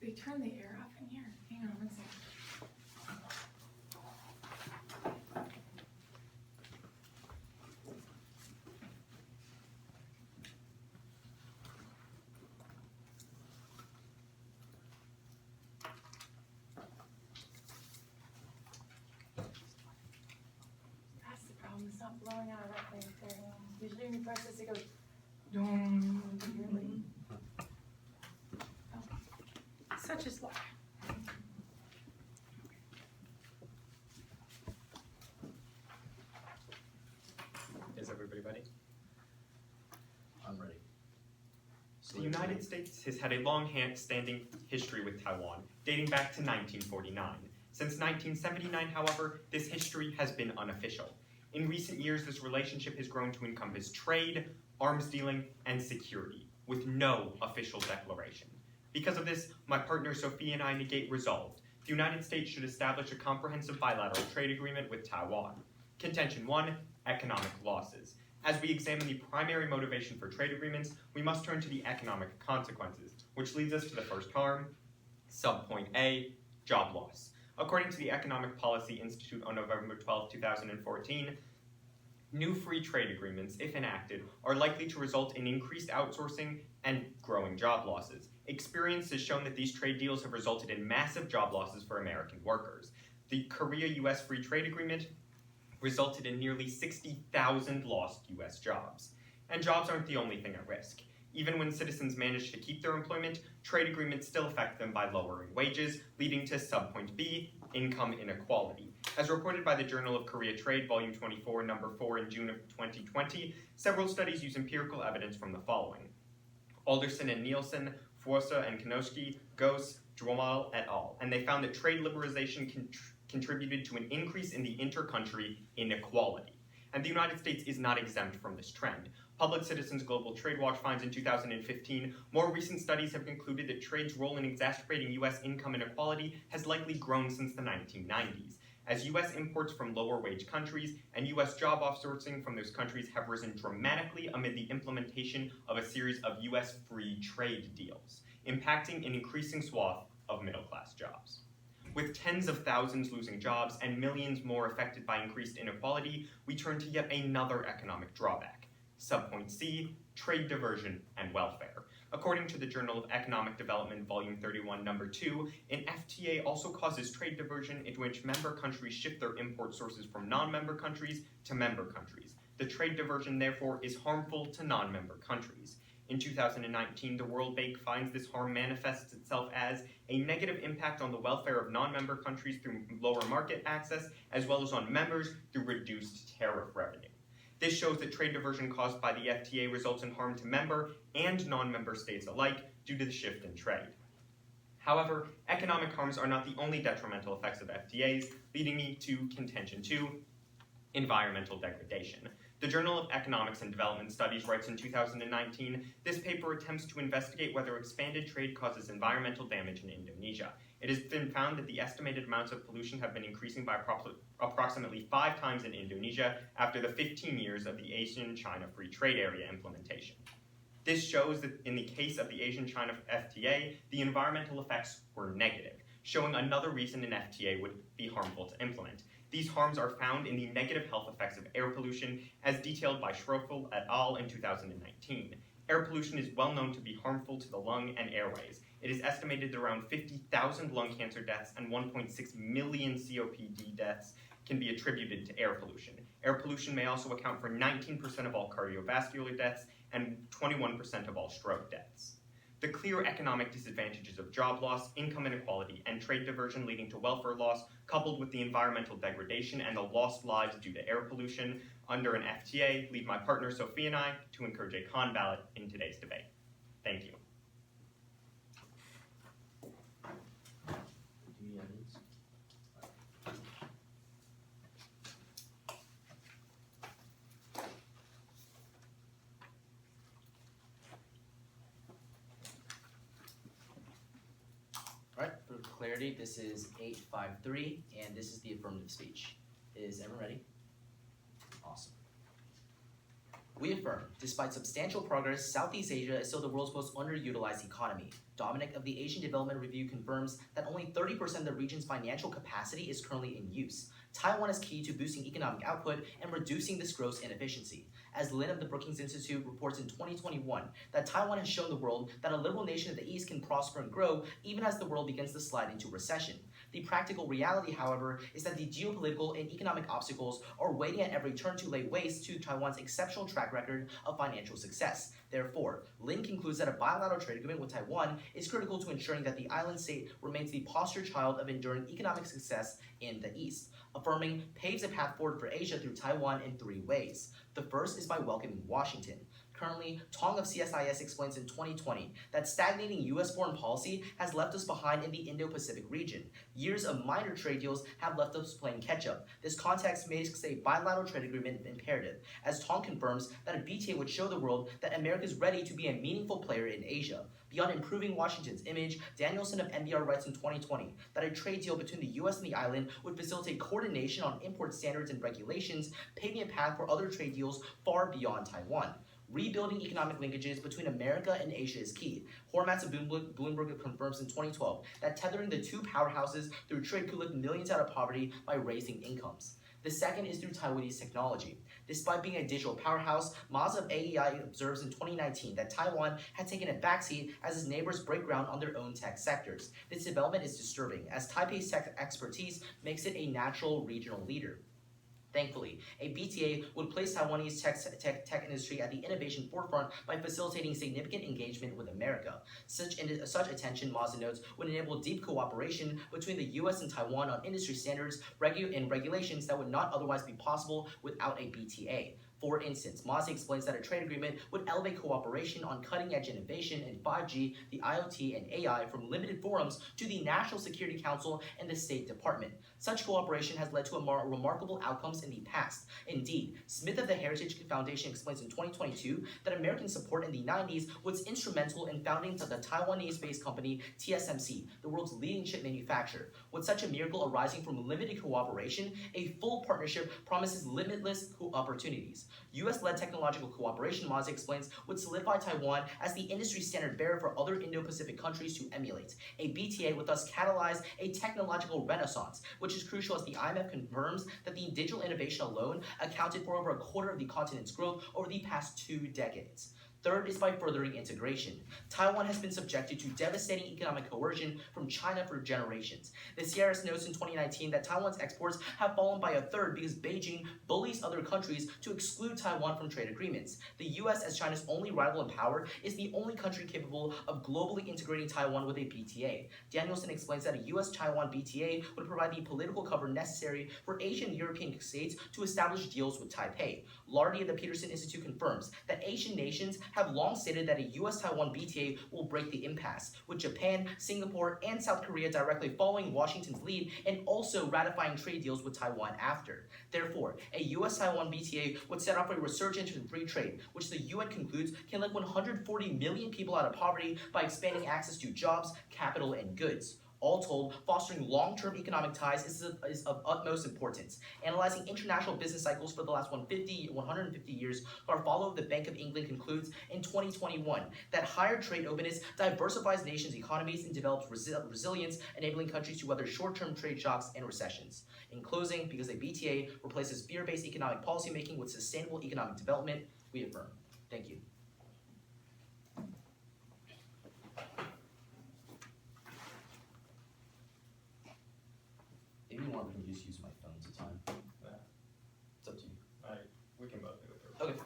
They turned the air off in here. Hang on one second. That's the problem. It's not blowing out of that thing very well. Usually when you press this, it goes, dong, really. Oh. Such is life. Is everybody ready? I'm ready. The United States has had a long-standing history with Taiwan, dating back to 1949. Since 1979, however, this history has been unofficial. In recent years, this relationship has grown to encompass trade, arms dealing, and security, with no official declaration. Because of this, my partner Sophie and I negate resolved. The United States should establish a comprehensive bilateral trade agreement with Taiwan. Contention 1, economic losses. As we examine the primary motivation for trade agreements, we must turn to the economic consequences, which leads us to the first harm, subpoint A, job loss. According to the Economic Policy Institute on November 12, 2014, new free trade agreements, if enacted, are likely to result in increased outsourcing and growing job losses. Experience has shown that these trade deals have resulted in massive job losses for American workers. The Korea-US Free Trade Agreement resulted in nearly 60,000 lost U.S. jobs. And jobs aren't the only thing at risk. Even when citizens manage to keep their employment, trade agreements still affect them by lowering wages, leading to subpoint B, income inequality. As reported by the Journal of Korea Trade, Volume 24, Number 4 in June of 2020, several studies use empirical evidence from the following. Alderson and Nielsen, Forsa and Kanoski, Gose, Dromal et al. And they found that trade liberalization contributed to an increase in the inter-country inequality. And the United States is not exempt from this trend. Public Citizens Global Trade Watch finds in 2015, more recent studies have concluded that trade's role in exacerbating U.S. income inequality has likely grown since the 1990s, as U.S. imports from lower-wage countries and U.S. job outsourcing from those countries have risen dramatically amid the implementation of a series of U.S. free trade deals, impacting an increasing swath of middle-class jobs. With tens of thousands losing jobs and millions more affected by increased inequality, we turn to yet another economic drawback. Subpoint C, trade diversion and welfare. According to the Journal of Economic Development, Volume 31, Number 2, an FTA also causes trade diversion in which member countries shift their import sources from non-member countries to member countries. The trade diversion, therefore, is harmful to non-member countries. In 2019, the World Bank finds this harm manifests itself as a negative impact on the welfare of non-member countries through lower market access, as well as on members through reduced tariff revenue. This shows that trade diversion caused by the FTA results in harm to member and non-member states alike due to the shift in trade. However, economic harms are not the only detrimental effects of FTAs, leading me to contention 2, environmental degradation. The Journal of Economics and Development Studies writes in 2019, this paper attempts to investigate whether expanded trade causes environmental damage in Indonesia. It has been found that the estimated amounts of pollution have been increasing by approximately 5 times in Indonesia after the 15 years of the Asian-China Free Trade Area implementation. This shows that in the case of the Asian-China FTA, the environmental effects were negative, showing another reason an FTA would be harmful to implement. These harms are found in the negative health effects of air pollution, as detailed by Schroeffel et al. In 2019. Air pollution is well known to be harmful to the lung and airways. It is estimated that around 50,000 lung cancer deaths and 1.6 million COPD deaths can be attributed to air pollution. Air pollution may also account for 19% of all cardiovascular deaths and 21% of all stroke deaths. The clear economic disadvantages of job loss, income inequality, and trade diversion leading to welfare loss, coupled with the environmental degradation and the lost lives due to air pollution under an FTA, lead my partner Sophie and I to encourage a con ballot in today's debate. Thank you. Alright, for clarity, this is 853, and this is the affirmative speech. Is everyone ready? Awesome. We affirm, despite substantial progress, Southeast Asia is still the world's most underutilized economy. Dominic of the Asian Development Review confirms that only 30% of the region's financial capacity is currently in use. Taiwan is key to boosting economic output and reducing this gross inefficiency. As Lin of the Brookings Institute reports in 2021, that Taiwan has shown the world that a liberal nation of the East can prosper and grow even as the world begins to slide into recession. The practical reality, however, is that the geopolitical and economic obstacles are waiting at every turn to lay waste to Taiwan's exceptional track record of financial success. Therefore, Lin concludes that a bilateral trade agreement with Taiwan is critical to ensuring that the island state remains the poster child of enduring economic success in the East. Affirming paves a path forward for Asia through Taiwan in 3 ways. The first is by welcoming Washington. Currently, Tong of CSIS explains in 2020 that stagnating U.S. foreign policy has left us behind in the Indo-Pacific region. Years of minor trade deals have left us playing catch-up. This context makes a bilateral trade agreement imperative, as Tong confirms that a BTA would show the world that America is ready to be a meaningful player in Asia. Beyond improving Washington's image, Danielson of NBR writes in 2020 that a trade deal between the U.S. and the island would facilitate coordination on import standards and regulations, paving a path for other trade deals far beyond Taiwan. Rebuilding economic linkages between America and Asia is key. Hormats of Bloomberg confirms in 2012 that tethering the 2 powerhouses through trade could lift millions out of poverty by raising incomes. The second is through Taiwanese technology. Despite being a digital powerhouse, Maz of AEI observes in 2019 that Taiwan had taken a backseat as its neighbors break ground on their own tech sectors. This development is disturbing, as Taipei's tech expertise makes it a natural regional leader. Thankfully, a BTA would place Taiwanese tech industry at the innovation forefront by facilitating significant engagement with America. Such attention, Mazda notes, would enable deep cooperation between the U.S. and Taiwan on industry standards and regulations that would not otherwise be possible without a BTA. For instance, Mazda explains that a trade agreement would elevate cooperation on cutting-edge innovation in 5G, the IoT, and AI from limited forums to the National Security Council and the State Department. Such cooperation has led to remarkable outcomes in the past. Indeed, Smith of the Heritage Foundation explains in 2022 that American support in the 90s was instrumental in founding the Taiwanese-based company TSMC, the world's leading chip manufacturer. With such a miracle arising from limited cooperation, a full partnership promises limitless opportunities. U.S.-led technological cooperation, Mazda explains, would solidify Taiwan as the industry standard bearer for other Indo-Pacific countries to emulate. A BTA would thus catalyze a technological renaissance, which is crucial as the IMF confirms that the digital innovation alone accounted for over a quarter of the continent's growth over the past 2 decades. Third is by furthering integration. Taiwan has been subjected to devastating economic coercion from China for generations. The CRS notes in 2019 that Taiwan's exports have fallen by 1/3 because Beijing bullies other countries to exclude Taiwan from trade agreements. The US, as China's only rival in power, is the only country capable of globally integrating Taiwan with a BTA. Danielson explains that a US-Taiwan BTA would provide the political cover necessary for Asian and European states to establish deals with Taipei. Lardy of the Peterson Institute confirms that Asian nations have long stated that a US-Taiwan BTA will break the impasse, with Japan, Singapore, and South Korea directly following Washington's lead and also ratifying trade deals with Taiwan after. Therefore, a US-Taiwan BTA would set off a resurgence in free trade, which the UN concludes can lift 140 million people out of poverty by expanding access to jobs, capital, and goods. All told, fostering long-term economic ties is of utmost importance. Analyzing international business cycles for the last 150 years, Garfalo of the Bank of England concludes in 2021 that higher trade openness diversifies nations' economies and develops resilience, enabling countries to weather short-term trade shocks and recessions. In closing, because a BTA replaces fear-based economic policymaking with sustainable economic development, we affirm. Thank you. If you want, we can just use my phone at a time. Yeah. It's up to you. We can both do it. Okay.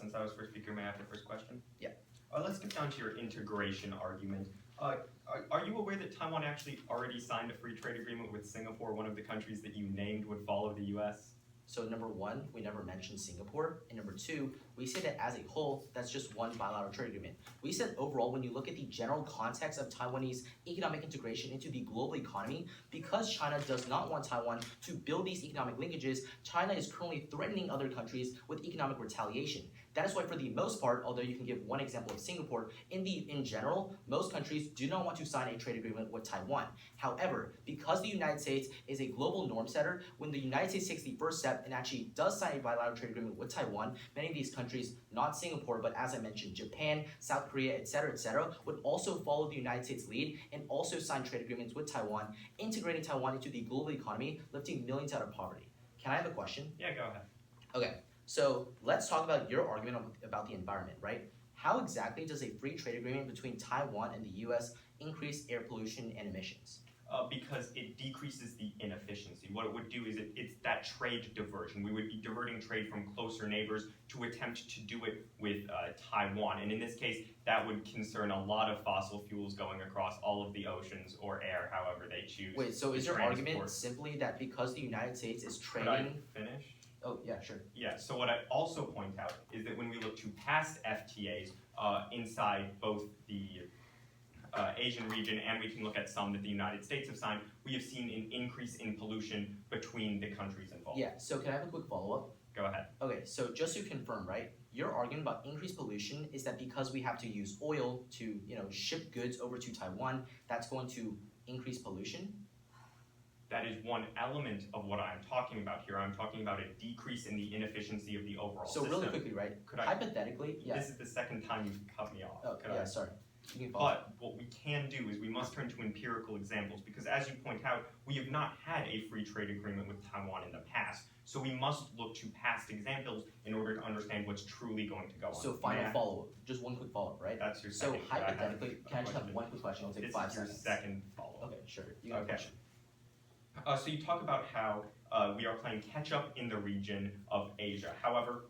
Since I was first speaker, may I have the first question? Yeah. Let's get down to your integration argument. Are you aware that Taiwan actually already signed a free trade agreement with Singapore, one of the countries that you named would follow the US? So number one, we never mentioned Singapore, and number two, we say that as a whole, that's just one bilateral trade agreement. We said overall, when you look at the general context of Taiwanese economic integration into the global economy, because China does not want Taiwan to build these economic linkages, China is currently threatening other countries with economic retaliation. That is why, for the most part, although you can give one example of Singapore, in general, most countries do not want to sign a trade agreement with Taiwan. However, because the United States is a global norm setter, when the United States takes the first step and actually does sign a bilateral trade agreement with Taiwan, many of these countries, not Singapore, but as I mentioned, Japan, South Korea, etc., would also follow the United States lead and also sign trade agreements with Taiwan, integrating Taiwan into the global economy, lifting millions out of poverty. Can I have a question? Yeah, go ahead. Okay, so let's talk about your argument about the environment, right? How exactly does a free trade agreement between Taiwan and the US increase air pollution and emissions? Because it decreases the inefficiency. What it would do is it's that trade diversion. We would be diverting trade from closer neighbors to attempt to do it with Taiwan. And in this case, that would concern a lot of fossil fuels going across all of the oceans or air, however they choose. Wait, so to is your transport. argument simply that because the United States is Could I trading... finish? Oh, yeah, sure. Yeah, so what I also point out is that when we look to past FTAs inside both the Asian region, and we can look at some that the United States have signed, we have seen an increase in pollution between the countries involved. Yeah, so can I have a quick follow-up? Go ahead. Okay, so just to confirm, right, your argument about increased pollution is that because we have to use oil to, ship goods over to Taiwan, that's going to increase pollution? That is one element of what I'm talking about here. I'm talking about a decrease in the inefficiency of the overall So system. really quickly, right, Could I- hypothetically, yeah. This is the second time you've cut me off. Oh, Could yeah, I? sorry. You can follow. But what we can do is we must turn to empirical examples because, as you point out, we have not had a free trade agreement with Taiwan in the past. So we must look to past examples in order to understand what's truly going to go on. So final follow-up, just one quick follow-up, right? That's your So second. Could I have hypothetically, a can I just have question? one quick question? It'll take This 5 is your seconds. second follow-up. Okay, sure. You got a Okay. question. So you talk about how we are playing catch-up in the region of Asia. However,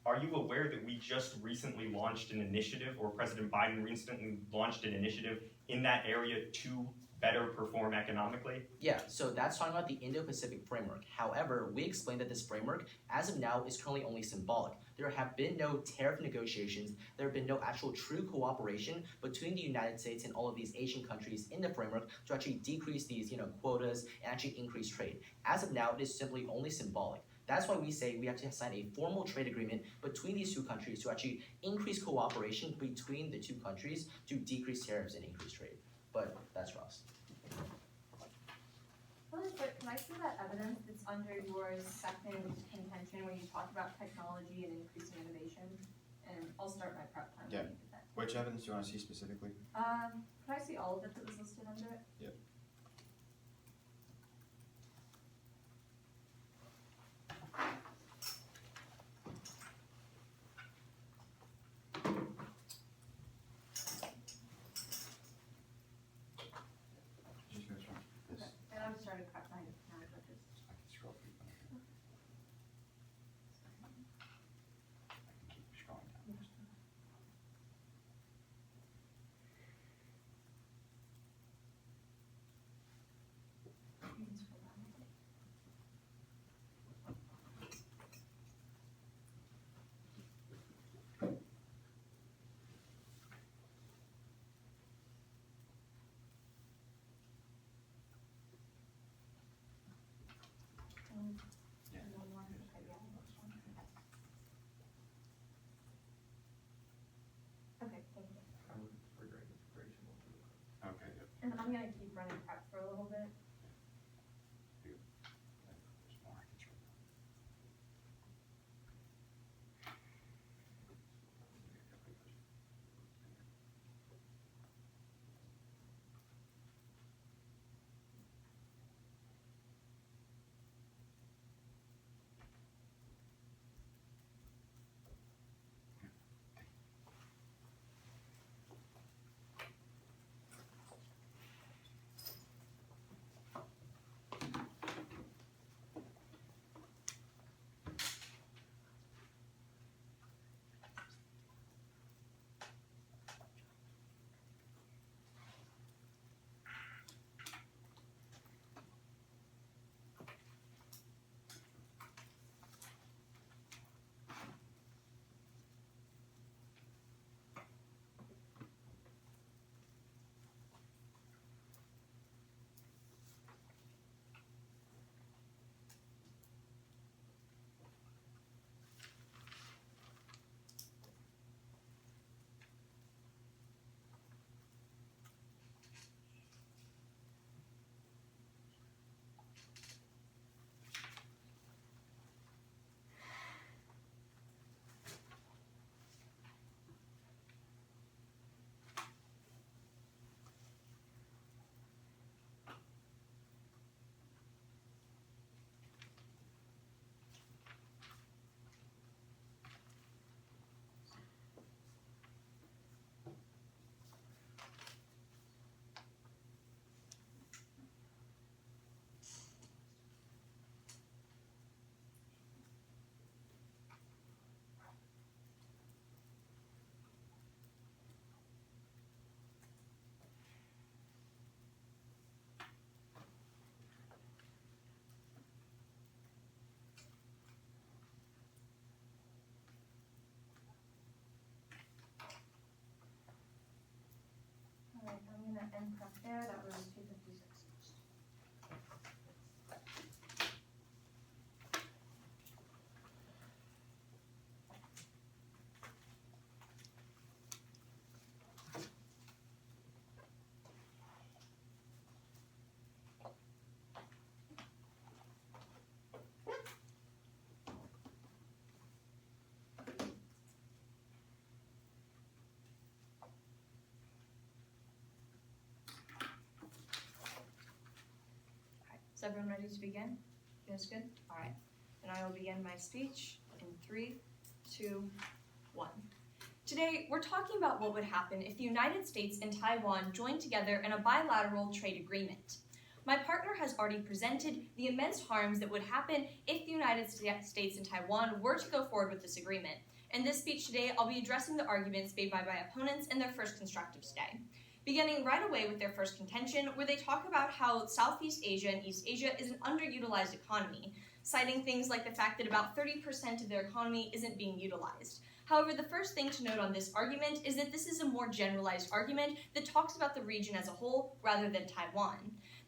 are you aware that we just recently launched an initiative, or President Biden recently launched an initiative in that area to better perform economically? Yeah, so that's talking about the Indo-Pacific framework. However, we explained that this framework, as of now, is currently only symbolic. There have been no tariff negotiations, there have been no actual true cooperation between the United States and all of these Asian countries in the framework to actually decrease these, quotas and actually increase trade. As of now, it is simply only symbolic. That's why we say we have to sign a formal trade agreement between these two countries to actually increase cooperation between the two countries to decrease tariffs and increase trade. But that's Ross. Really quick, can I see that evidence that's under your second contention where you talk about technology and increasing innovation? And I'll start my prep time. Yeah. when you get that. Which evidence do you want to see specifically? Can I see all of it that was listed under it? Yep. Just gonna try this. Okay. And I'm starting to prep mine now, but just. I can scroll through. I can keep scrolling down. You can scroll down. Yeah. And one more. Okay, yeah. Okay, thank you. Okay, yep. And I'm gonna keep running prep for a little bit. There's more I can scroll down. incorrect there, that was 256. Is everyone ready to begin? Feels good? All right. And I will begin my speech in 3, 2, 1. Today, we're talking about what would happen if the United States and Taiwan joined together in a bilateral trade agreement. My partner has already presented the immense harms that would happen if the United States and Taiwan were to go forward with this agreement. In this speech today, I'll be addressing the arguments made by my opponents in their first constructive stay. Beginning right away with their first contention, where they talk about how Southeast Asia and East Asia is an underutilized economy, citing things like the fact that about 30% of their economy isn't being utilized. However, the first thing to note on this argument is that this is a more generalized argument that talks about the region as a whole rather than Taiwan.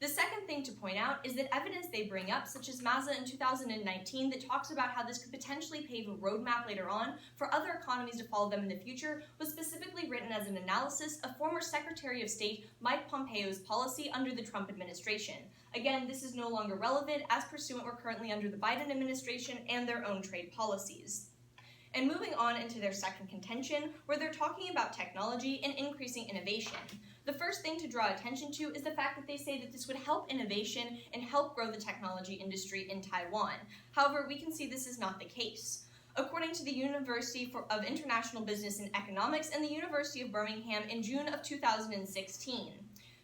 The second thing to point out is that evidence they bring up, such as Mazza in 2019, that talks about how this could potentially pave a roadmap later on for other economies to follow them in the future, was specifically written as an analysis of former Secretary of State Mike Pompeo's policy under the Trump administration. Again, this is no longer relevant, as pursuant we're currently under the Biden administration and their own trade policies. And moving on into their second contention, where they're talking about technology and increasing innovation. The first thing to draw attention to is the fact that they say that this would help innovation and help grow the technology industry in Taiwan. However, we can see this is not the case. According to the University of International Business and Economics and the University of Birmingham in June of 2016,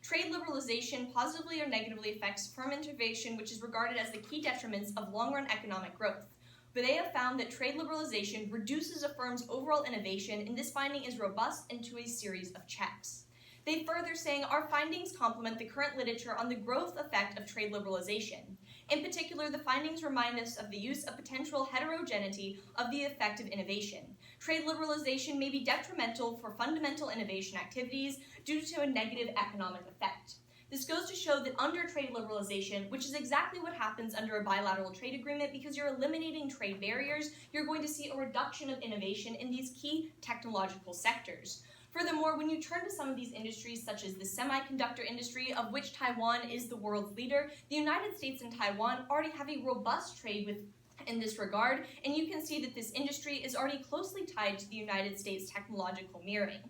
trade liberalization positively or negatively affects firm innovation, which is regarded as the key detriments of long-run economic growth. But they have found that trade liberalization reduces a firm's overall innovation, and this finding is robust into a series of checks. They further saying our findings complement the current literature on the growth effect of trade liberalization. In particular, the findings remind us of the use of potential heterogeneity of the effect of innovation. Trade liberalization may be detrimental for fundamental innovation activities due to a negative economic effect. This goes to show that under trade liberalization, which is exactly what happens under a bilateral trade agreement, because you're eliminating trade barriers, you're going to see a reduction of innovation in these key technological sectors. Furthermore, when you turn to some of these industries, such as the semiconductor industry, of which Taiwan is the world's leader, the United States and Taiwan already have a robust trade in this regard, and you can see that this industry is already closely tied to the United States technological mirroring.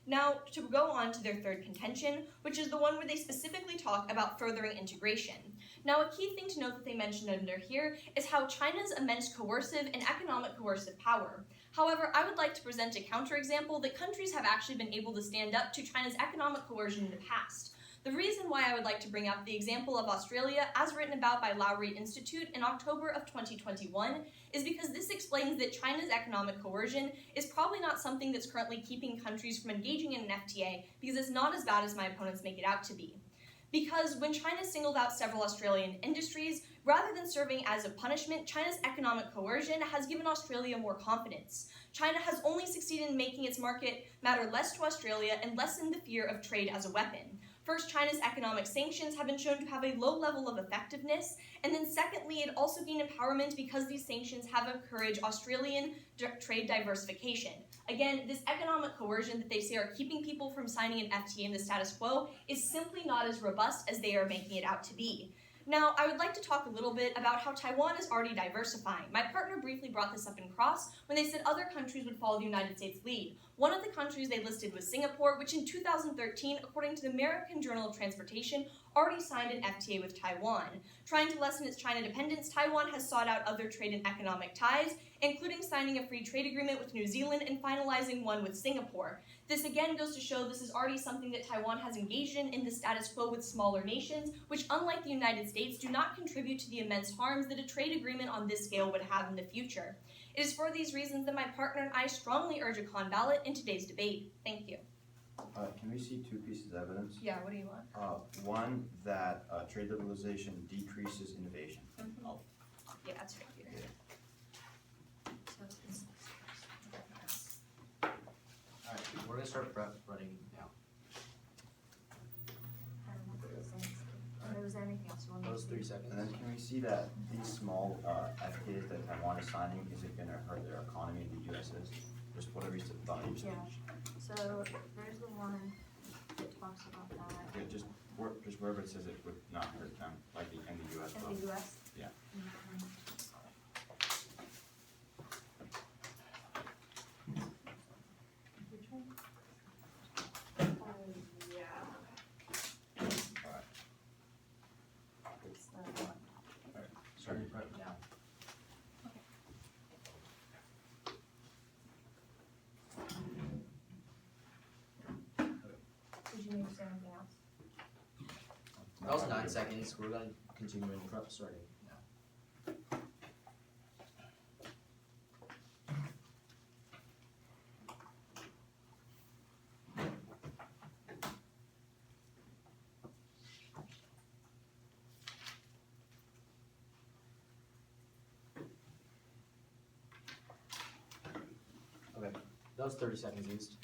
Now, to go on to their third contention, which is the one where they specifically talk about furthering integration. Now, a key thing to note that they mentioned under here is how China's immense coercive and economic coercive power. However, I would like to present a counterexample that countries have actually been able to stand up to China's economic coercion in the past. The reason why I would like to bring up the example of Australia, as written about by Lowry Institute in October of 2021, is because this explains that China's economic coercion is probably not something that's currently keeping countries from engaging in an FTA, because it's not as bad as my opponents make it out to be. Because when China singled out several Australian industries, rather than serving as a punishment, China's economic coercion has given Australia more confidence. China has only succeeded in making its market matter less to Australia and lessen the fear of trade as a weapon. First, China's economic sanctions have been shown to have a low level of effectiveness, and then secondly, it also gained empowerment because these sanctions have encouraged Australian trade diversification. Again, this economic coercion that they say are keeping people from signing an FTA in the status quo is simply not as robust as they are making it out to be. Now, I would like to talk a little bit about how Taiwan is already diversifying. My partner briefly brought this up in cross when they said other countries would follow the United States' lead. One of the countries they listed was Singapore, which in 2013, according to the American Journal of Transportation, already signed an FTA with Taiwan. Trying to lessen its China dependence, Taiwan has sought out other trade and economic ties, including signing a free trade agreement with New Zealand and finalizing one with Singapore. This again goes to show this is already something that Taiwan has engaged in the status quo with smaller nations, which unlike the United States, do not contribute to the immense harms that a trade agreement on this scale would have in the future. It is for these reasons that my partner and I strongly urge a con ballot in today's debate. Thank you. Can we see two pieces of evidence? Yeah, what do you want? One, that trade liberalization decreases innovation. Oh, yeah, that's right here. Alright, we're gonna start running now. was 3 seconds. And then can we see that these small FTAs that Taiwan is signing, is it gonna hurt their economy and the US's? Just what are we thought you said? So there's the one that talks about that. Yeah, just wherever it says it would not hurt them, like the in the US. In the US? Yeah. Which one? Yeah. Alright. It's the one. Alright, sorry. Yeah. Did you need to say anything else? That was 9 seconds. We're gonna continue in starting now. Okay, that was 30 seconds used.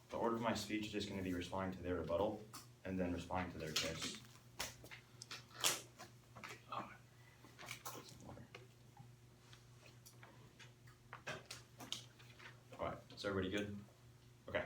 The order of my speech is just going to be responding to their rebuttal and then responding to their case. Alright, is everybody good? Okay.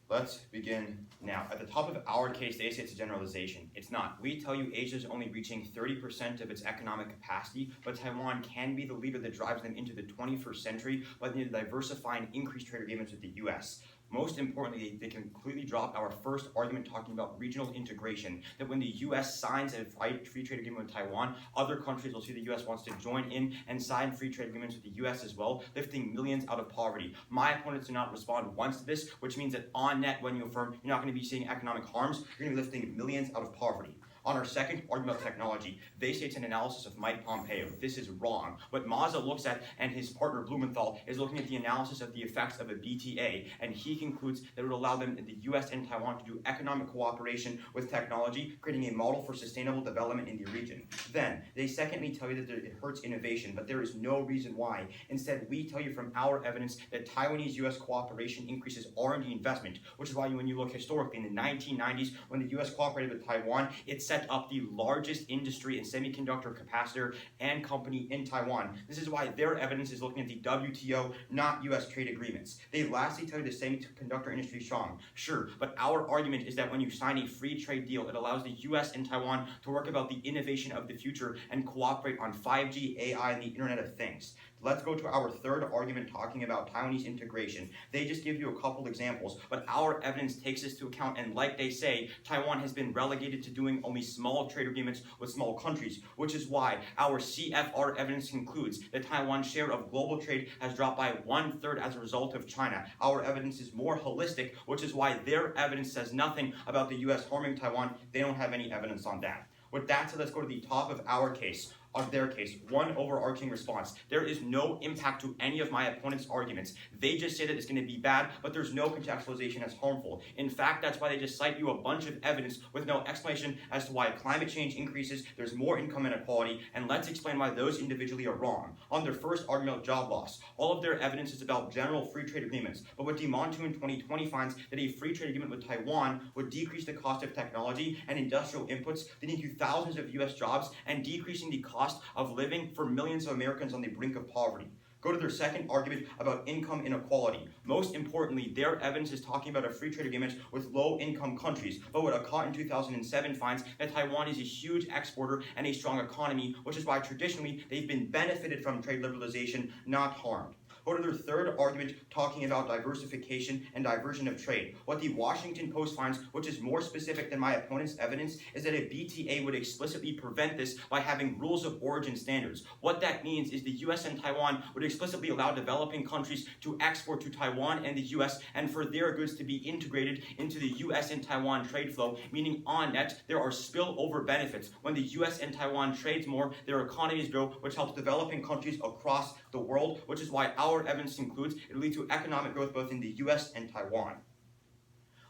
Let's begin now. At the top of our case, they say it's a generalization. It's not. We tell you Asia is only reaching 30% of its economic capacity, but Taiwan can be the leader that drives them into the 21st century by the need to diversify and increase trade agreements with the US. Most importantly, they completely dropped our first argument talking about regional integration, that when the US signs a free trade agreement with Taiwan, other countries will see the US wants to join in and sign free trade agreements with the US as well, lifting millions out of poverty. My opponents do not respond once to this, which means that on net, when you affirm, you're not going to be seeing economic harms, you're going to be lifting millions out of poverty. On our second argument about technology, they say it's an analysis of Mike Pompeo. This is wrong. What Mazda looks at, and his partner Blumenthal, is looking at the analysis of the effects of a BTA, and he concludes that it would allow them, the US and Taiwan, to do economic cooperation with technology, creating a model for sustainable development in the region. Then, they secondly tell you that it hurts innovation, but there is no reason why. Instead, we tell you from our evidence that Taiwanese-US cooperation increases R&D investment, which is why when you look historically in the 1990s, when the US cooperated with Taiwan, it set up the largest industry in semiconductor capacitor and company in Taiwan. This is why their evidence is looking at the WTO, not US trade agreements. They lastly tell you the semiconductor industry is strong. Sure, but our argument is that when you sign a free trade deal, it allows the US and Taiwan to work about the innovation of the future and cooperate on 5G, AI, and the Internet of Things. Let's go to our third argument talking about Taiwanese integration. They just give you a couple examples, but our evidence takes this into account, and like they say, Taiwan has been relegated to doing only small trade agreements with small countries, which is why our CFR evidence concludes that Taiwan's share of global trade has dropped by 1/3 as a result of China. Our evidence is more holistic, which is why their evidence says nothing about the US harming Taiwan. They don't have any evidence on that. With that said, let's go to the top of our case. Of their case, one overarching response. There is no impact to any of my opponent's arguments. They just say that it's going to be bad, but there's no contextualization as harmful. In fact, that's why they just cite you a bunch of evidence with no explanation as to why climate change increases, there's more income inequality, and let's explain why those individually are wrong. On their first argument of job loss, all of their evidence is about general free trade agreements, but what DeMontu in 2020 finds that a free trade agreement with Taiwan would decrease the cost of technology and industrial inputs, leading to thousands of US jobs and decreasing the cost of living for millions of Americans on the brink of poverty. Go to their second argument about income inequality. Most importantly, their evidence is talking about a free trade agreement with low-income countries. But what Acott in 2007 finds that Taiwan is a huge exporter and a strong economy, which is why traditionally they've been benefited from trade liberalization, not harmed. Go to their third argument talking about diversification and diversion of trade. What the Washington Post finds, which is more specific than my opponent's evidence, is that a BTA would explicitly prevent this by having rules of origin standards. What that means is the US and Taiwan would explicitly allow developing countries to export to Taiwan and the US and for their goods to be integrated into the US and Taiwan trade flow, meaning on net, there are spillover benefits. When the US and Taiwan trades more, their economies grow, which helps developing countries across the world, which is why our evidence includes it will lead to economic growth both in the US and Taiwan.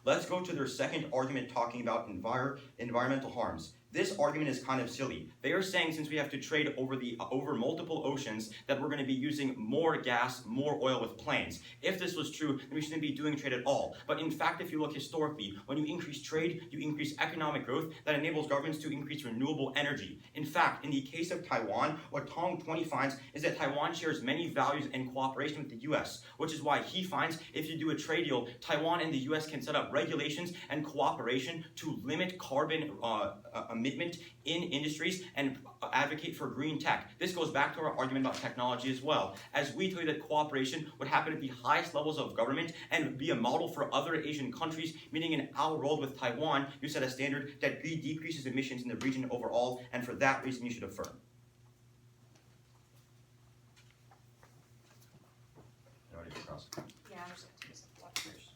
Let's go to their second argument talking about environmental harms. This argument is kind of silly. They are saying since we have to trade over multiple oceans that we're going to be using more gas, more oil with planes. If this was true, then we shouldn't be doing trade at all. But in fact, if you look historically, when you increase trade, you increase economic growth that enables governments to increase renewable energy. In fact, in the case of Taiwan, what Tong 20 finds is that Taiwan shares many values and cooperation with the US, which is why he finds if you do a trade deal, Taiwan and the US can set up regulations and cooperation to limit carbon emission in industries and advocate for green tech. This goes back to our argument about technology as well, as we tell you that cooperation would happen at the highest levels of government and be a model for other Asian countries, meaning in our world with Taiwan, you set a standard that decreases emissions in the region overall, and for that reason you should affirm. Yeah, I'm just gonna take some water first.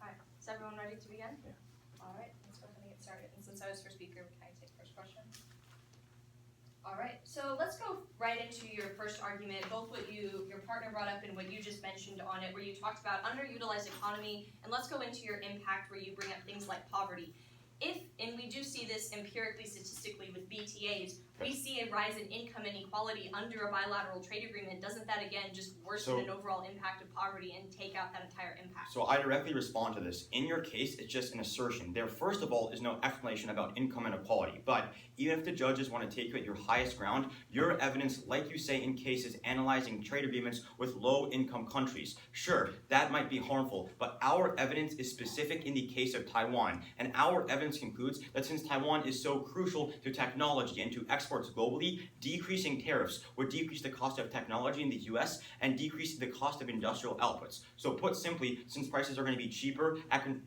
Alright, is everyone ready to begin? Yeah. Alright, let's go ahead and get started. And since I was first speaker, can I take first question? Alright, so let's go right into your first argument, both what your partner brought up and what you just mentioned on it, where you talked about underutilized economy, and let's go into your impact where you bring up things like poverty. If, and we do see this empirically, statistically with BTAs, we see a rise in income inequality under a bilateral trade agreement. Doesn't that again just worsen an overall impact of poverty and take out that entire impact? So I directly respond to this. In your case, it's just an assertion. There, first of all, is no explanation about income inequality. But even if the judges want to take you at your highest ground, your evidence, like you say in cases analyzing trade agreements with low-income countries, sure, that might be harmful, but our evidence is specific in the case of Taiwan. And our evidence concludes that since Taiwan is so crucial to technology and to exports globally, decreasing tariffs would decrease the cost of technology in the US and decrease the cost of industrial outputs. So put simply, since prices are going to be cheaper,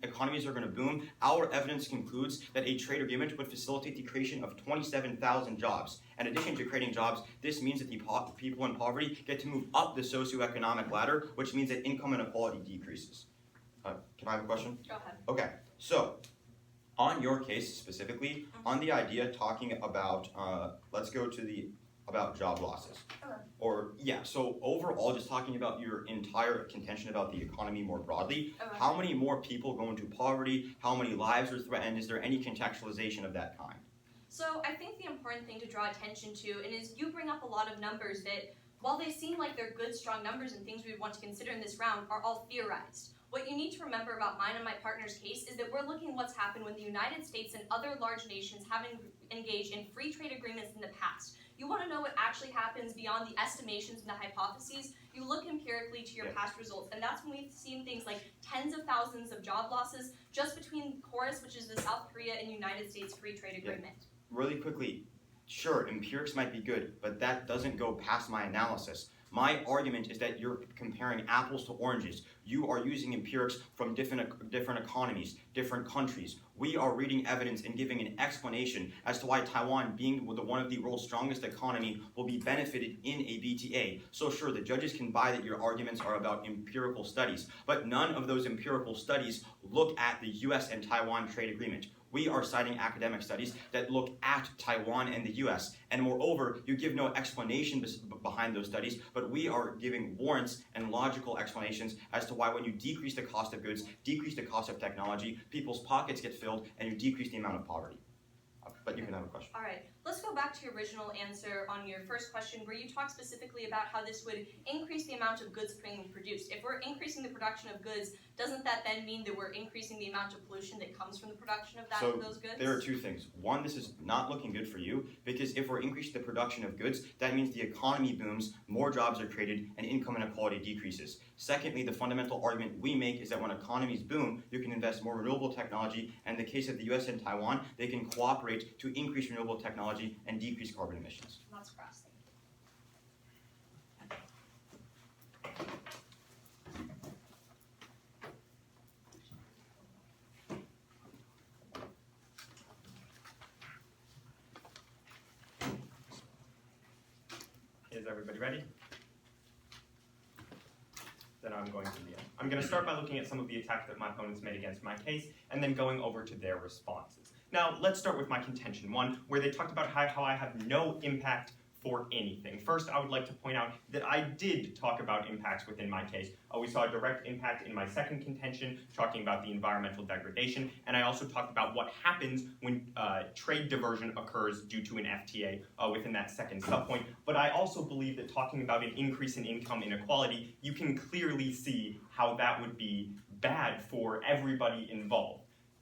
economies are going to boom, our evidence concludes that a trade agreement would facilitate the creation of 27,000 jobs. In addition to creating jobs, this means that the people in poverty get to move up the socioeconomic ladder, which means that income inequality decreases. Can I have a question? Go ahead. Okay, so on your case specifically, on the idea talking about, let's go to the about job losses. Okay. Or yeah, so overall, just talking about your entire contention about the economy more broadly, Okay. how many more people go into poverty? How many lives are threatened? Is there any contextualization of that kind? So I think the important thing to draw attention to, and is you bring up a lot of numbers that, while they seem like they're good, strong numbers and things we would want to consider in this round, are all theorized. What you need to remember about mine and my partner's case is that we're looking at what's happened when the United States and other large nations have engaged in free trade agreements in the past. You want to know what actually happens beyond the estimations and the hypotheses, you look empirically to your past results, and that's when we've seen things like tens of thousands of job losses just between KORUS, which is the South Korea and United States free trade agreement. Really quickly, sure, empirics might be good, but that doesn't go past my analysis. My argument is that you're comparing apples to oranges. You are using empirics from different economies, different countries. We are reading evidence and giving an explanation as to why Taiwan, being one of the world's strongest economy, will be benefited in a BTA. So sure, the judges can buy that your arguments are about empirical studies, but none of those empirical studies look at the US and Taiwan trade agreement. We are citing academic studies that look at Taiwan and the US. And moreover, you give no explanation behind those studies, but we are giving warrants and logical explanations as to why when you decrease the cost of goods, decrease the cost of technology, people's pockets get filled, and you decrease the amount of poverty. But you can have a question. All right, let's go back to your original answer on your first question where you talked specifically about how this would increase the amount of goods being produced. If we're increasing the production of goods, doesn't that then mean that we're increasing the amount of pollution that comes from the production of those goods? There are two things. One, this is not looking good for you because if we're increasing the production of goods, that means the economy booms, more jobs are created, and income inequality decreases. Secondly, the fundamental argument we make is that when economies boom, you can invest more renewable technology, and in the case of the US and Taiwan, they can cooperate to increase renewable technology and decrease carbon emissions. That's cross. Is everybody ready? Then I'm going to begin. I'm going to start by looking at some of the attacks that my opponents made against my case, and then going over to their responses. Now, let's start with my contention one, where they talked about how I have no impact for anything. First, I would like to point out that I did talk about impacts within my case. We saw a direct impact in my second contention, talking about the environmental degradation, and I also talked about what happens when trade diversion occurs due to an FTA within that second subpoint. But I also believe that talking about an increase in income inequality, you can clearly see how that would be bad for everybody involved.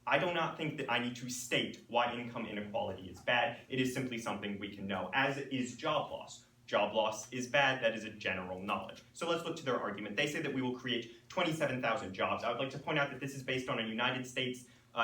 I do not think that I need to state why income inequality is bad. It is simply something we can know, as is job loss. Job loss is bad, that is a general knowledge. So let's look to their argument. They say that we will create 27,000 jobs. I would like to point out that this is based on a United States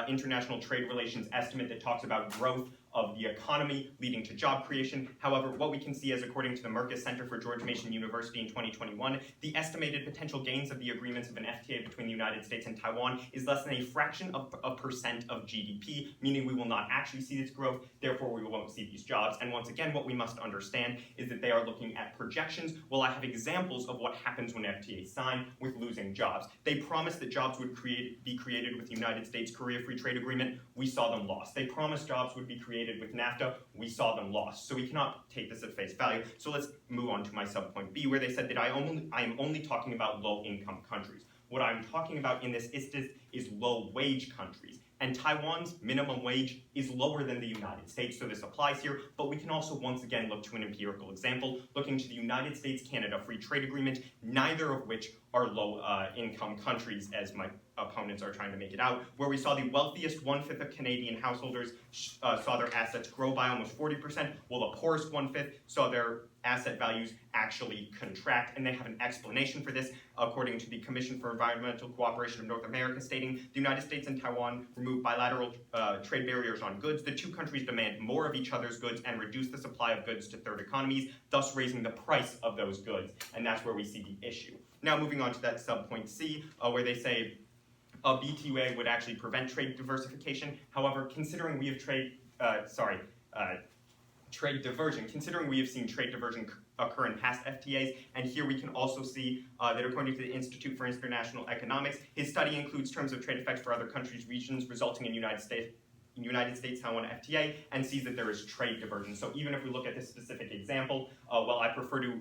International Trade Relations estimate that talks about growth of the economy leading to job creation. However, what we can see is, according to the Merkus Center for George Mason University in 2021, the estimated potential gains of the agreements of an FTA between the United States and Taiwan is less than a fraction of a percent of GDP, meaning we will not actually see this growth, therefore we won't see these jobs. And once again, what we must understand is that they are looking at projections, while I have examples of what happens when FTAs sign with losing jobs. They promised that jobs would be created with the United States Korea Free Trade Agreement. We saw them lost. They promised jobs would be created with NAFTA. We saw them lost. So we cannot take this at face value. So let's move on to my subpoint B, where they said that I am only talking about low-income countries. What I'm talking about in this is low-wage countries. And Taiwan's minimum wage is lower than the United States, so this applies here. But we can also once again look to an empirical example, looking to the United States-Canada Free Trade Agreement, neither of which are low-income countries, as my opponents are trying to make it out, where we saw the wealthiest 1/5 of Canadian householders saw their assets grow by almost 40%, while the poorest 1/5 saw their asset values actually contract. And they have an explanation for this, according to the Commission for Environmental Cooperation of North America, stating the United States and Taiwan remove bilateral trade barriers on goods. The two countries demand more of each other's goods and reduce the supply of goods to third economies, thus raising the price of those goods. And that's where we see the issue. Now moving on to that subpoint C, where they say a BTUA would actually prevent trade diversification. However, considering we have trade diversion, considering we have seen trade diversion occur in past FTAs, and here we can also see that according to the Institute for International Economics, his study includes terms of trade effects for other countries' regions, resulting in United States-Taiwan FTA, and sees that there is trade diversion. So even if we look at this specific example, while I prefer to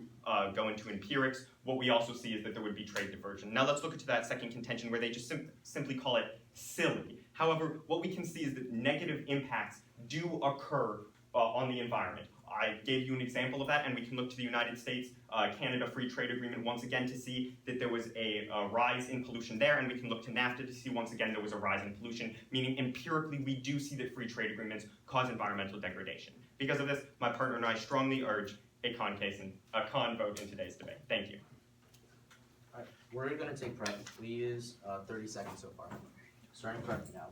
go into empirics, what we also see is that there would be trade diversion. Now let's look into that second contention, where they just simply call it silly. However, what we can see is that negative impacts do occur on the environment. I gave you an example of that, and we can look to the United States-Canada Free Trade Agreement once again to see that there was a rise in pollution there, and we can look to NAFTA to see once again there was a rise in pollution, meaning empirically we do see that free trade agreements cause environmental degradation. Because of this, my partner and I strongly urge a con vote in today's debate. Thank you. All right, we're gonna take prep, please. 30 seconds so far. Starting prep now.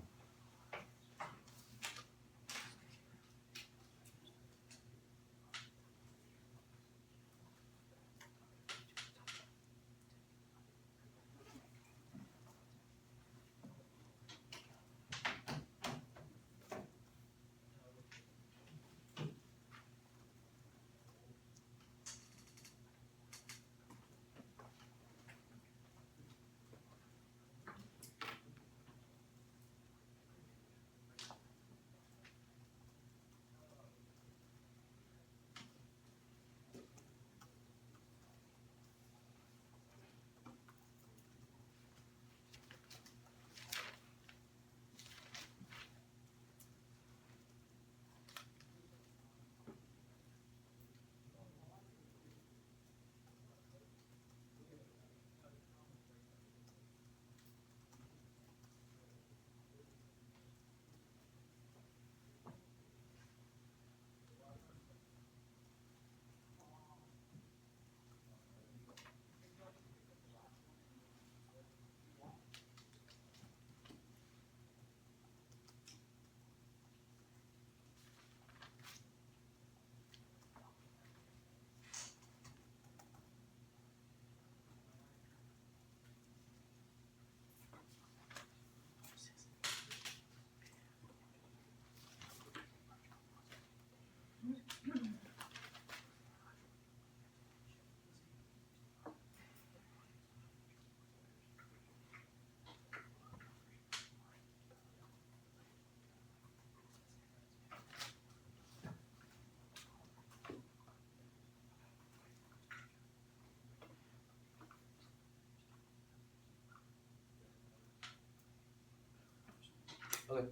Okay.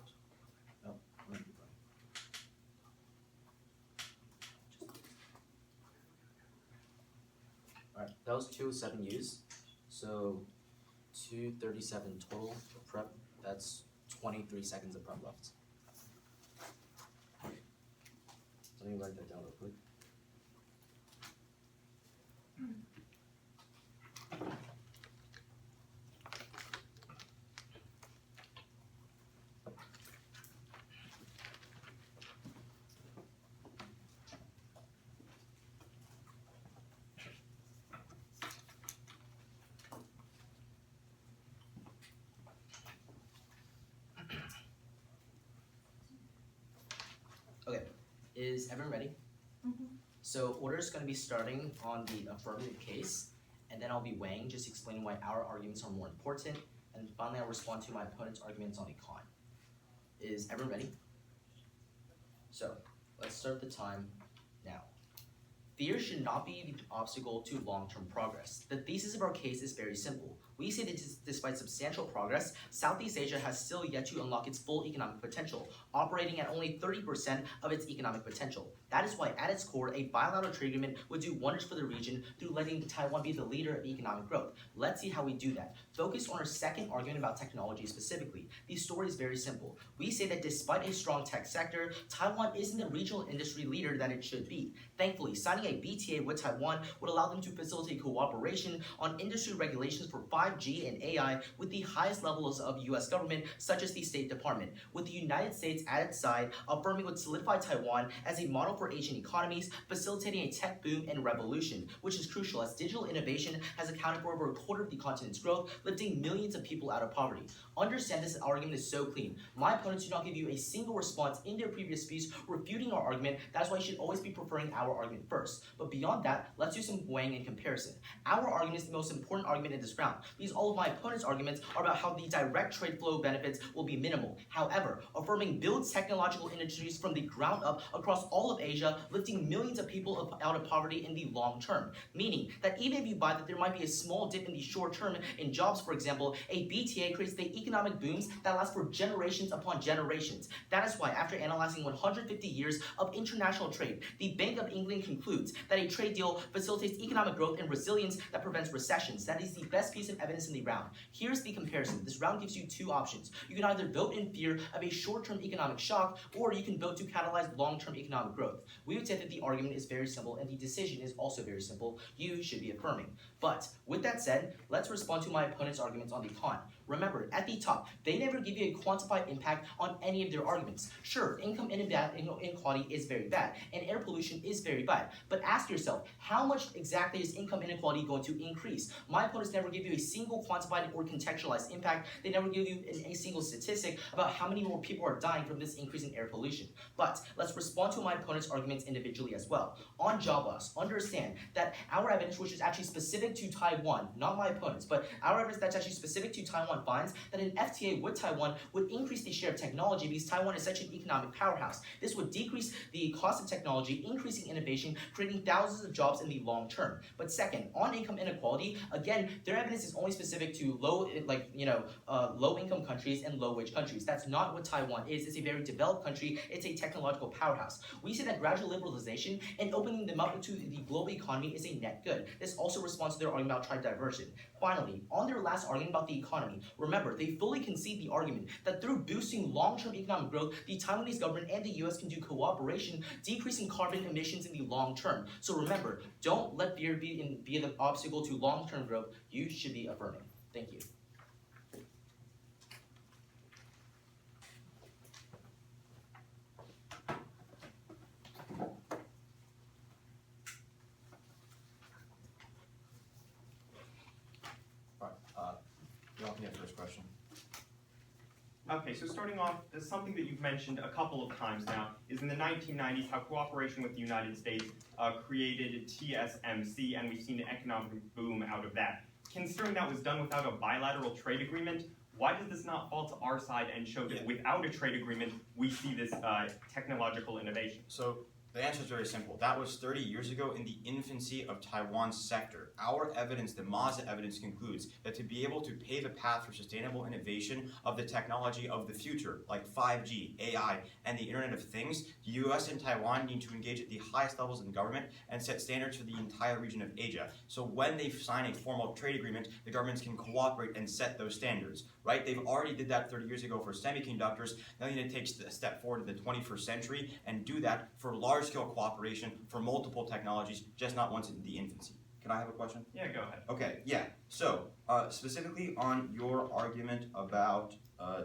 No, I'm gonna keep going. Alright, that was 2 7 U's. So 237 total for prep. That's 23 seconds of prep left. Let me write that down real quick. Okay, is everyone ready? So order is going to be starting on the affirmative case, and then I'll be weighing, just explaining why our arguments are more important, and finally I'll respond to my opponent's arguments on the con. Is everyone ready? So let's start the time now. Fear should not be the obstacle to long-term progress. The thesis of our case is very simple. We say that despite substantial progress, Southeast Asia has still yet to unlock its full economic potential, operating at only 30% of its economic potential. That is why, at its core, a bilateral trade agreement would do wonders for the region through letting Taiwan be the leader of economic growth. Let's see how we do that. Focus on our second argument about technology specifically. The story is very simple. We say that despite a strong tech sector, Taiwan isn't the regional industry leader that it should be. Thankfully, signing a BTA with Taiwan would allow them to facilitate cooperation on industry regulations for 5G and AI with the highest levels of US government, such as the State Department. With the United States at its side, affirming would solidify Taiwan as a model for Asian economies, facilitating a tech boom and revolution, which is crucial as digital innovation has accounted for over a quarter of the continent's growth, lifting millions of people out of poverty. Understand this argument is so clean. My opponents do not give you a single response in their previous speech refuting our argument. That's why you should always be preferring our argument first. But beyond that, let's do some weighing and comparison. Our argument is the most important argument in this round, because all of my opponent's arguments are about how the direct trade flow benefits will be minimal. However, affirming builds technological industries from the ground up across all of Asia, lifting millions of people out of poverty in the long term. Meaning that even if you buy that there might be a small dip in the short term in jobs, for example, a BTA creates the economic booms that last for generations upon generations. That is why, after analyzing 150 years of international trade, the Bank of England concludes that a trade deal facilitates economic growth and resilience that prevents recessions. That is the best piece of evidence in the round. Here's the comparison. This round gives you two options. You can either vote in fear of a short-term economic shock, or you can vote to catalyze long-term economic growth. We would say that the argument is very simple, and the decision is also very simple. You should be affirming. But with that said, let's respond to my opponent's arguments on the con. Remember, at the top, they never give you a quantified impact on any of their arguments. Sure, income inequality is very bad, and air pollution is very bad. But ask yourself, how much exactly is income inequality going to increase? My opponents never give you a single quantified or contextualized impact. They never give you a single statistic about how many more people are dying from this increase in air pollution. But let's respond to my opponent's arguments individually as well. On job loss, understand that our evidence, which is actually specific to Taiwan, not my opponents, but our evidence that's actually specific to Taiwan finds that an FTA with Taiwan would increase the share of technology because Taiwan is such an economic powerhouse. This would decrease the cost of technology, increasing innovation, creating thousands of jobs in the long term. But second, on income inequality, again, their evidence is only specific to low-income countries and low-wage countries. That's not what Taiwan is. It's a very developed country. It's a technological powerhouse. We say that gradual liberalization and opening them up to the global economy is a net good. This also responds to their argument about trade diversion. Finally, on their last argument about the economy, remember, they fully concede the argument that through boosting long-term economic growth, the Taiwanese government and the US can do cooperation, decreasing carbon emissions in the long term. So remember, don't let fear be the obstacle to long-term growth. You should be affirming. Thank you. First question. Okay, so starting off, something that you've mentioned a couple of times now is in the 1990s how cooperation with the United States created TSMC, and we've seen an economic boom out of that. Considering that was done without a bilateral trade agreement, why does this not fall to our side and show that without a trade agreement, we see this technological innovation? So The answer is very simple. That was 30 years ago in the infancy of Taiwan's sector. Our evidence, the Maza evidence, concludes that to be able to pave a path for sustainable innovation of the technology of the future, like 5G, AI, and the Internet of Things, the US and Taiwan need to engage at the highest levels in government and set standards for the entire region of Asia. So when they sign a formal trade agreement, the governments can cooperate and set those standards, right? They've already did that 30 years ago for semiconductors. Now they need to take a step forward to the 21st century and do that for large-scale cooperation for multiple technologies, just not once in the infancy. Can I have a question? Yeah, go ahead. Okay, yeah. So, specifically on your argument about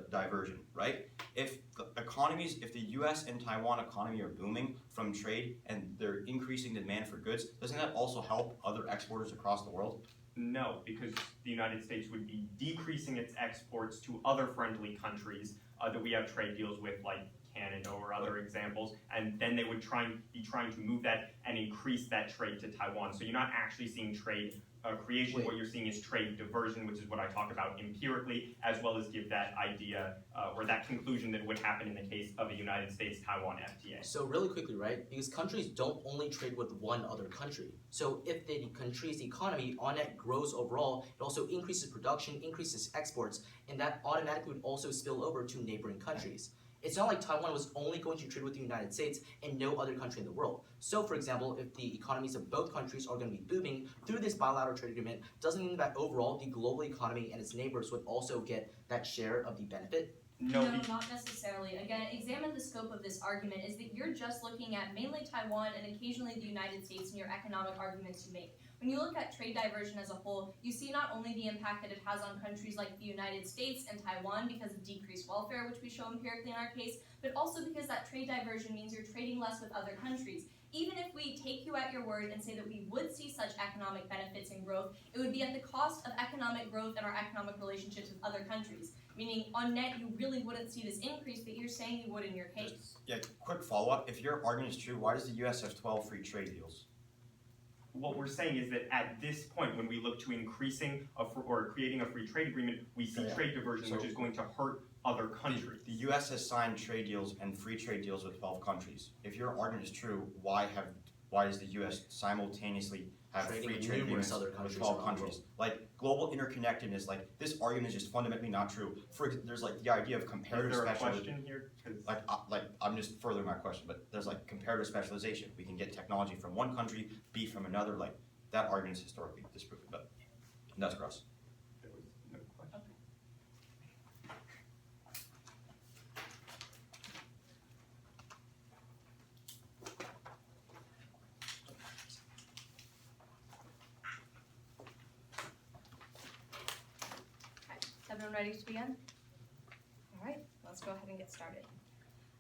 diversion, right? If the U.S. and Taiwan economy are booming from trade and they're increasing demand for goods, doesn't that also help other exporters across the world? No, because the United States would be decreasing its exports to other friendly countries that we have trade deals with, like Canada or other examples, and then they would be trying to move that and increase that trade to Taiwan. So you're not actually seeing trade creation. What you're seeing is trade diversion, which is what I talk about empirically, as well as give that idea or that conclusion that would happen in the case of a United States-Taiwan FTA. So really quickly, right? Because countries don't only trade with one other country. So if the country's economy on net grows overall, it also increases production, increases exports, and that automatically would also spill over to neighboring countries. It's not like Taiwan was only going to trade with the United States and no other country in the world. So, for example, if the economies of both countries are going to be booming through this bilateral trade agreement, doesn't mean that overall the global economy and its neighbors would also get that share of the benefit. No, not necessarily. Again, examine the scope of this argument is that you're just looking at mainly Taiwan and occasionally the United States in your economic arguments you make. When you look at trade diversion as a whole, you see not only the impact that it has on countries like the United States and Taiwan because of decreased welfare, which we show empirically in our case, but also because that trade diversion means you're trading less with other countries. Even if we take you at your word and say that we would see such economic benefits and growth, it would be at the cost of economic growth and our economic relationships with other countries. Meaning, on net, you really wouldn't see this increase, but you're saying you would in your case. Yeah, quick follow-up. If your argument is true, why does the U.S. have 12 free trade deals? what we're saying is that at this point, when we look to increasing or creating a free trade agreement, we see trade diversion, which is going to hurt other countries. The U.S. has signed trade deals and free trade deals with 12 countries. If your argument is true, why does the U.S. simultaneously have Trading free with trade agreements numerous other with countries 12 around the countries? Like global interconnectedness, like this argument is just fundamentally not true. There's like the idea of comparative Is there a specialization. question here? 'Cause Like I'm just furthering my question, but there's like comparative specialization. We can get technology from one country, be from another. Like that argument is historically disproven, but that's gross. there was no question. Is everyone ready to begin? All right, let's go ahead and get started.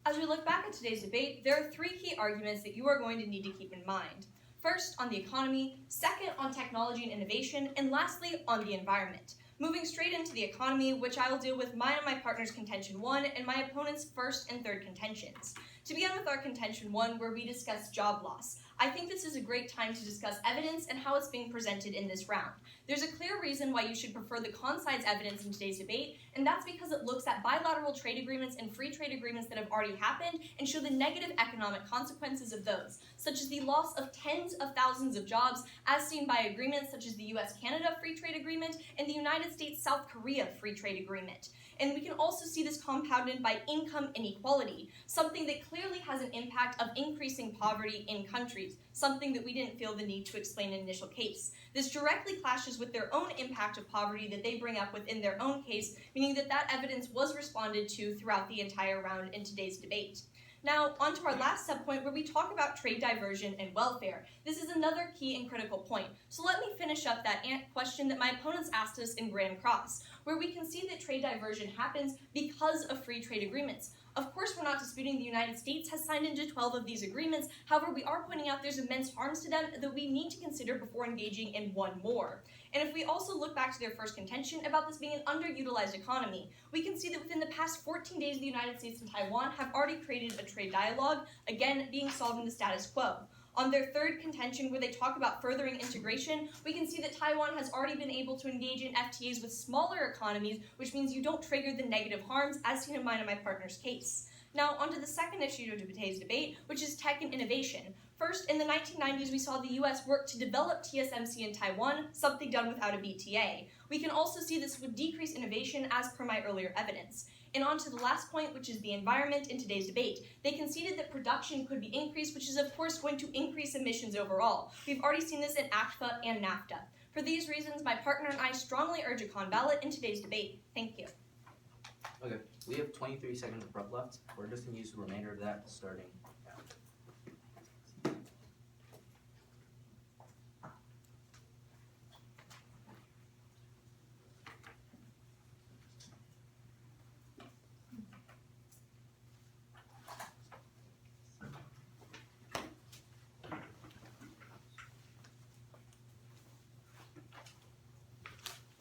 As we look back at today's debate, there are three key arguments that you are going to need to keep in mind. First, on the economy, second, on technology and innovation, and lastly, on the environment. Moving straight into the economy, which I will deal with mine and my partner's contention 1 and my opponent's first and third contentions. To begin with our contention 1, where we discuss job loss, I think this is a great time to discuss evidence and how it's being presented in this round. There's a clear reason why you should prefer the con-side's evidence in today's debate, and that's because it looks at bilateral trade agreements and free trade agreements that have already happened and show the negative economic consequences of those, such as the loss of tens of thousands of jobs, as seen by agreements such as the US-Canada Free Trade Agreement and the United States-South Korea Free Trade Agreement. And we can also see this compounded by income inequality, something that clearly has an impact of increasing poverty in countries, something that we didn't feel the need to explain in initial case. This directly clashes with their own impact of poverty that they bring up within their own case, meaning that that evidence was responded to throughout the entire round in today's debate. Now, on to our last subpoint where we talk about trade diversion and welfare. This is another key and critical point. So let me finish up that question that my opponents asked us in Grand Cross, where we can see that trade diversion happens because of free trade agreements. Of course, we're not disputing the United States has signed into 12 of these agreements. However, we are pointing out there's immense harms to them that we need to consider before engaging in one more. And if we also look back to their first contention about this being an underutilized economy, we can see that within the past 14 days, the United States and Taiwan have already created a trade dialogue, again, being solving the status quo. On their third contention, where they talk about furthering integration, we can see that Taiwan has already been able to engage in FTAs with smaller economies, which means you don't trigger the negative harms, as seen in mine and my partner's case. Now, onto the second issue of today's debate, which is tech and innovation. First, in the 1990s, we saw the US work to develop TSMC in Taiwan, something done without a BTA. We can also see this would decrease innovation as per my earlier evidence. And on to the last point, which is the environment in today's debate. They conceded that production could be increased, which is of course going to increase emissions overall. We've already seen this in ACFA and NAFTA. For these reasons, my partner and I strongly urge a con ballot in today's debate. Thank you. Okay, we have 23 seconds of prep left. We're just going to use the remainder of that starting now.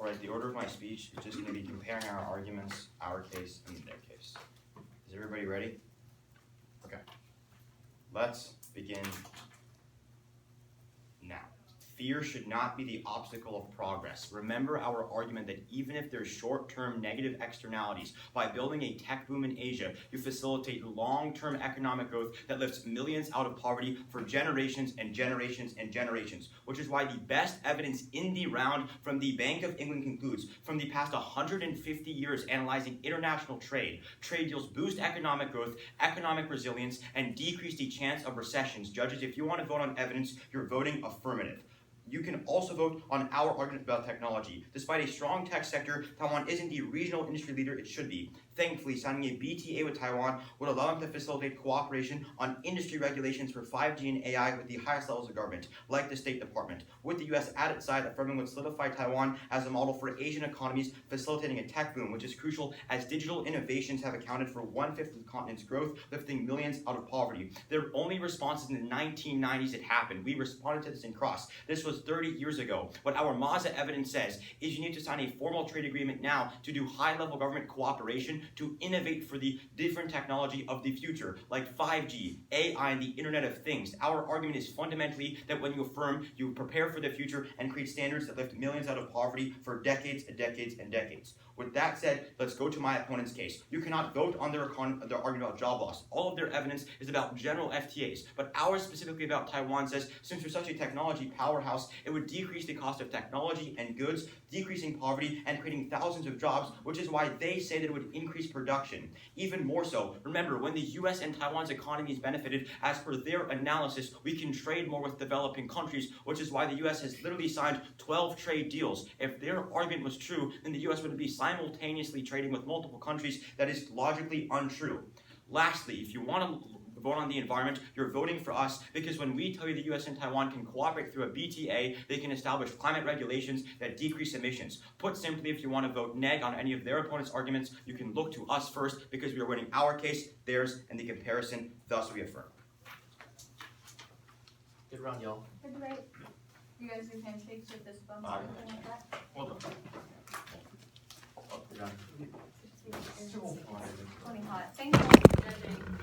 Alright, the order of my speech is just going to be comparing our arguments, our case, and their case. Is everybody ready? Okay. Let's begin now. Fear should not be the obstacle of progress. Remember our argument that even if there's short-term negative externalities, by building a tech boom in Asia, you facilitate long-term economic growth that lifts millions out of poverty for generations and generations and generations, which is why the best evidence in the round from the Bank of England concludes, from the past 150 years analyzing international trade, trade deals boost economic growth, economic resilience, and decrease the chance of recessions. Judges, if you want to vote on evidence, you're voting affirmative. You can also vote on our argument about technology. Despite a strong tech sector, Taiwan isn't the regional industry leader it should be. Thankfully, signing a BTA with Taiwan would allow them to facilitate cooperation on industry regulations for 5G and AI with the highest levels of government, like the State Department. With the US at its side, affirming would solidify Taiwan as a model for Asian economies, facilitating a tech boom, which is crucial as digital innovations have accounted for 1/5 of the continent's growth, lifting millions out of poverty. Their only response is in the 1990s it happened. We responded to this in cross. This was 30 years ago. What our MAZA evidence says is you need to sign a formal trade agreement now to do high-level government cooperation to innovate for the different technology of the future, like 5G, AI, and the Internet of Things. Our argument is fundamentally that when you affirm, you prepare for the future and create standards that lift millions out of poverty for decades and decades and decades. With that said, let's go to my opponent's case. You cannot vote on their argument about job loss. All of their evidence is about general FTAs, but ours specifically about Taiwan says since we're such a technology powerhouse, it would decrease the cost of technology and goods, decreasing poverty and creating thousands of jobs, which is why they say that it would increase production. Even more so, remember, when the US and Taiwan's economies benefited, as per their analysis, we can trade more with developing countries, which is why the US has literally signed 12 trade deals. If their argument was true, then the US would be simultaneously trading with multiple countries. That is logically untrue. Lastly, if you want to vote on the environment, you're voting for us because when we tell you the US and Taiwan can cooperate through a BTA, they can establish climate regulations that decrease emissions. Put simply, if you want to vote neg on any of their opponents' arguments, you can look to us first because we are winning our case, theirs, and the comparison, thus we affirm. Good round, y'all. Good debate. You guys do handshakes with this bump or Aye. anything like that? Hold on. We're done. It's plenty hot. Thank you all for judging.